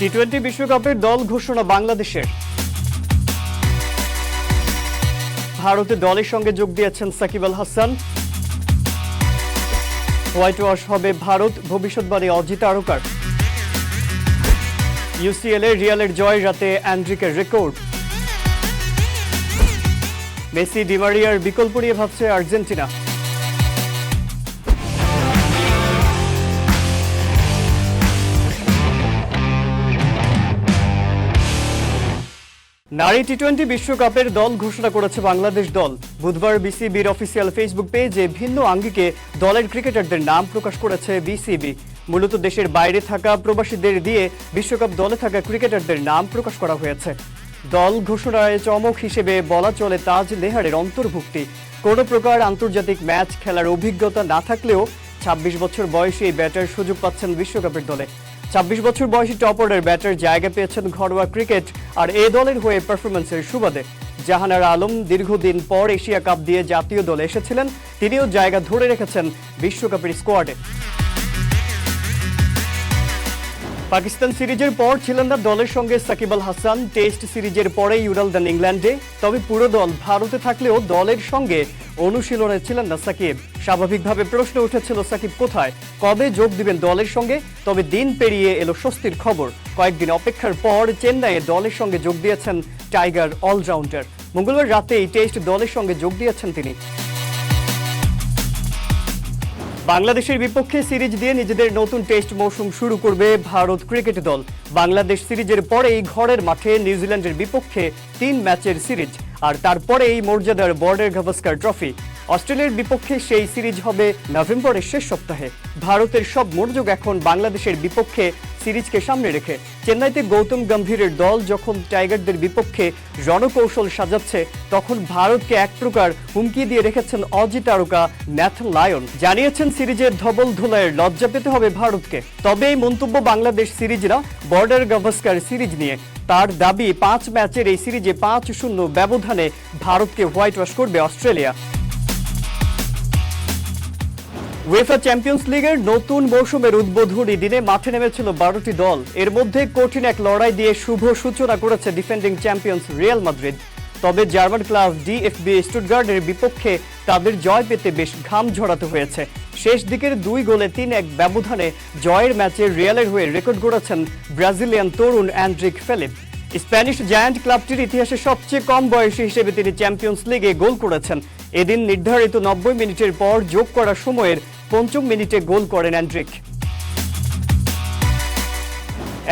টি-20 বিশ্বকাপের দল ঘোষণা বাংলাদেশের। ভারতের দলের সঙ্গে যোগ দিয়েছেন সাকিব আল হাসান। হোয়াইট ওয়াশ হবে ভারত, ভবিষ্যৎবাণী অজিত তারকার। ইউসিএল এ রিয়ালের জয়, রাতে অ্যান্ড্রিকের রেকর্ড। মেসি ডিমারিয়ার বিকল্প নিয়ে ভাবছে আর্জেন্টিনা। নারী টি-20 বিশ্বকাপের দল ঘোষণা করেছে বাংলাদেশ দল। বুধবার বিসিবির অফিসিয়াল ফেসবুক পেজে ভিন্ন আঙ্গিকে দলের ক্রিকেটারদের নাম প্রকাশ করেছে বিসিবি। মূলত দেশের বাইরে থাকা প্রবাসীদের দিয়ে বিশ্বকাপ দলে থাকা ক্রিকেটারদের নাম প্রকাশ করা হয়েছে। দল ঘোষণায় চমক হিসেবে বলা চলে তাজ নেহারের অন্তর্ভুক্তি। কোনো প্রকার আন্তর্জাতিক ম্যাচ খেলার অভিজ্ঞতা না থাকলেও ২৬ বছর বয়সী এই ব্যাটার সুযোগ পাচ্ছেন বিশ্বকাপের দলে। ২৬ বছর বয়সী টপ অর্ডার ব্যাটার জায়গা পেয়েছেন ঘরোয়া ক্রিকেট আর এ দলের হয়ে পারফরম্যান্সের সুবাদে। জাহানারা আলম দীর্ঘদিন পর এশিয়া কাপ দিয়ে জাতীয় দলে এসেছিলেন, তিনিও জায়গা ধরে রেখেছেন বিশ্বকাপের স্কোয়াডে। পাকিস্তান সিরিজের পর ছিলেন না দলের সঙ্গে সাকিব আল হাসান। টেস্ট সিরিজের পরেই উড়াল দেন ইংল্যান্ডে। তবে পুরো দল ভারতে থাকলেও দলের সঙ্গে অনুশীলনে ছিলেন না সাকিব। স্বাভাবিকভাবে প্রশ্ন উঠেছিল সাকিব কোথায়, কবে যোগ দিবেন দলের সঙ্গে। তবে দিন পেরিয়ে এলো স্বস্তির খবর। কয়েকদিন অপেক্ষার পর চেন্নাইয়ে দলের সঙ্গে যোগ দিয়েছেন টাইগার অলরাউন্ডার। মঙ্গলবার রাতেই টেস্ট দলের সঙ্গে যোগ দিয়েছেন তিনি। বাংলাদেশের বিপক্ষে সিরিজ দিয়ে নিজেদের নতুন টেস্ট মৌসুম শুরু করবে ভারত ক্রিকেট দল। বাংলাদেশ সিরিজের পরেই ঘরের মাঠে নিউজিল্যান্ডের বিপক্ষে ৩ ম্যাচের সিরিজ, আর তারপরেই মর্যাদার বর্ডার গাভাস্কার ট্রফি। অস্ট্রেলিয়ার বিপক্ষে সেই সিরিজ হবে নভেম্বরের শেষ সপ্তাহে। ভারতের সব মনোযোগ এখন বাংলাদেশের বিপক্ষে সিরিজকে সামনে রেখে। চেন্নাইতে গৌতম গম্ভীরের দল যখন টাইগারদের বিপক্ষে রণকৌশল সাজাচ্ছে, তখন ভারতকে এক প্রকার হুমকি দিয়ে রেখেছেন অজি তারকা ন্যাথন লায়ন। জানিয়েছেন সিরিজের ধবল ধোলাইয়ের লজ্জা পেতে হবে ভারতকে। তবে এই মন্তব্য বাংলাদেশ সিরিজ না, বর্ডার গাভাস্কার সিরিজ নিয়ে। তার দাবি ৫ ম্যাচের এই সিরিজে ৫-০ ব্যবধানে ভারতকে হোয়াইট ওয়াশ করবে অস্ট্রেলিয়া। উয়েফা চ্যাম্পিয়ন্স লিগের নতুন মৌসুমের উদ্বোধনী দিনে মাঠে নেমেছিল ১২টি দল। এর মধ্যে কঠিন এক লড়াই দিয়ে শুভ সূচনা করেছে ডিফেন্ডিং চ্যাম্পিয়ন্স রিয়াল মাদ্রিদ। তবে জার্মান ক্লাব ডিএফবি স্টুটগার্টের বিপক্ষে তাদের জয় পেতে বেশ ঘাম ঝরাতে হয়েছে। শেষ দিকের ২ গোলে ৩-১ ব্যবধানে জয়ের ম্যাচে রিয়ালের হয়ে রেকর্ড গড়েছেন ব্রাজিলিয়ান তরুণ অ্যান্ড্রিক ফেলিপ। স্প্যানিশ জায়ান্ট ক্লাবটির ইতিহাসে সবচেয়ে কম বয়সী হিসেবে তিনি চ্যাম্পিয়ন্স লিগে গোল করেছেন। এদিন নির্ধারিত ৯০ মিনিটের পর যোগ করা সময়ের ৫ম মিনিটে গোল করেন অ্যান্ড্রিক।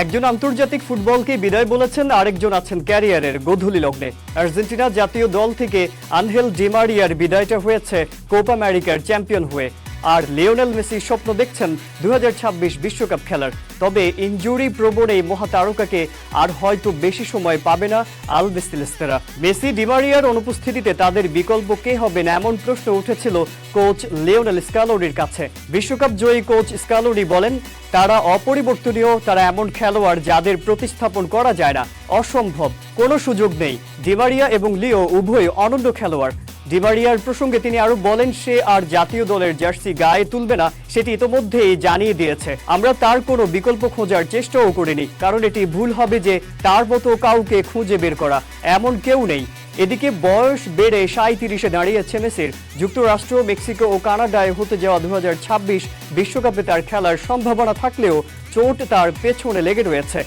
একজন আন্তর্জাতিক ফুটবলকে বিদায় বলেছেন, আরেকজন আছেন ক্যারিয়ারের গোধূলি লগ্নে। আর্জেন্টিনা জাতীয় দল থেকে আনহেল ডিমারিয়ার বিদায়টা হয়েছে কোপা আমেরিকার চ্যাম্পিয়ন হয়ে। আর লিওনেল মেসি স্বপ্ন দেখছেন ২০২৬ বিশ্বকাপ খেলার। তবে ইনজুরি প্রবণ এই মহাতারকাকে আর হয়তো বেশি সময় পাবে না আলবিসেলেস্তেরা। মেসি ডিমারিয়ার অনুপস্থিতিতে তাদের বিকল্প কে হবেন এমন প্রশ্ন উঠেছিল কোচ লিওনেল স্কালোরির কাছে। বিশ্বকাপ জয়ী কোচ স্কালোরি বলেন, তারা অপরিবর্তনীয়, তারা এমন খেলোয়াড় যাদের প্রতিস্থাপন করা যায় না, অসম্ভব, কোনো সুযোগ নেই। ডিমারিয়া এবং লিও উভয় অনন্য খেলোয়াড়। ডিমারিয়ার প্রসঙ্গে তিনি আরো বলেন, সে আর জাতীয় দলের জার্সি গায়ে তুলবে না, সেটি ইতোমধ্যেই জানিয়ে দিয়েছে। আমরা তার কোনো বিকল্প খোঁজার চেষ্টাও করিনি, কারণ এটি ভুল হবে যে তার মতো কাউকে খুঁজে বের করা, এমন কেউ নেই। এদিকে বয়স বেড়ে ৩৭-এ দাঁড়িয়েছে মেসির। যুক্তরাষ্ট্র, মেক্সিকো ও কানাডায় হতে যাওয়া ২০২৬ বিশ্বকাপে তার খেলার সম্ভাবনা থাকলেও চোট তার পেছনে লেগে রয়েছে।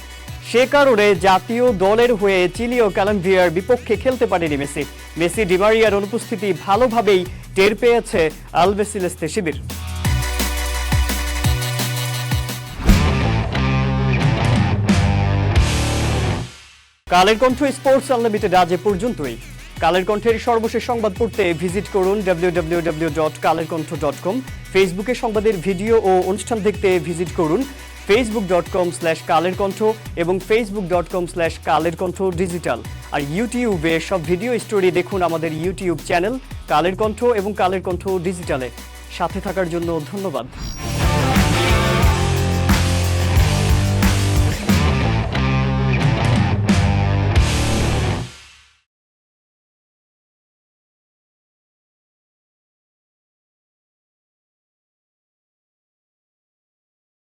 সে কারণে জাতীয় দলের হয়ে চিলি ও কলম্বিয়ার বিপক্ষে খেলতে পারেনি মেসি। মেসি ডিমারিয়ার অনুপস্থিতি ভালোভাবেই টের পেয়েছে আলবিসেলেস্তে শিবির। কালের কণ্ঠ স্পোর্টস আনলিমিটেড আজ এ পর্যন্তই। কালের কণ্ঠের সর্বশেষ সংবাদ পড়তে ভিজিট করুন www.kalerkontho.com। ফেসবুকে সংবাদের ভিডিও ও অনুষ্ঠান দেখতে ভিজিট করুন facebook.com/কালেরকণ্ঠ এবং facebook.com/কালেরকণ্ঠ ডিজিটাল। আর ইউটিউবে সব ভিডিও স্টোরি দেখুন আমাদের ইউটিউব চ্যানেল কালের কণ্ঠ এবং কালের কণ্ঠ ডিজিটালে। সাথে থাকার জন্য ধন্যবাদ।